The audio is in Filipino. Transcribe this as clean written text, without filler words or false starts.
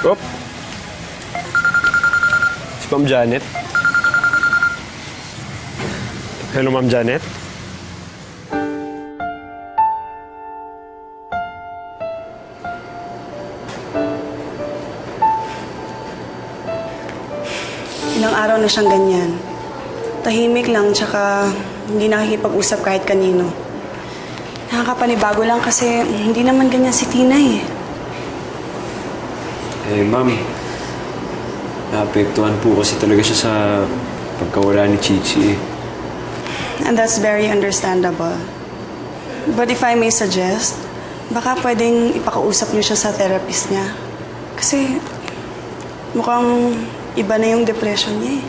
Oh. Si Ma'am Janet. Hello, Ma'am Janet. Ilang araw na siyang ganyan. Tahimik lang, tsaka hindi nakikipag-usap kahit kanino. Nakakapanibago lang kasi hindi naman ganyan si Tina eh. Ma'am, naapektuhan po kasi talaga siya sa pagkawala ni Chichi. And that's very understandable. But if I may suggest, baka pwedeng ipakausap niyo siya sa therapist niya. Kasi mukhang iba na yung depression niya eh.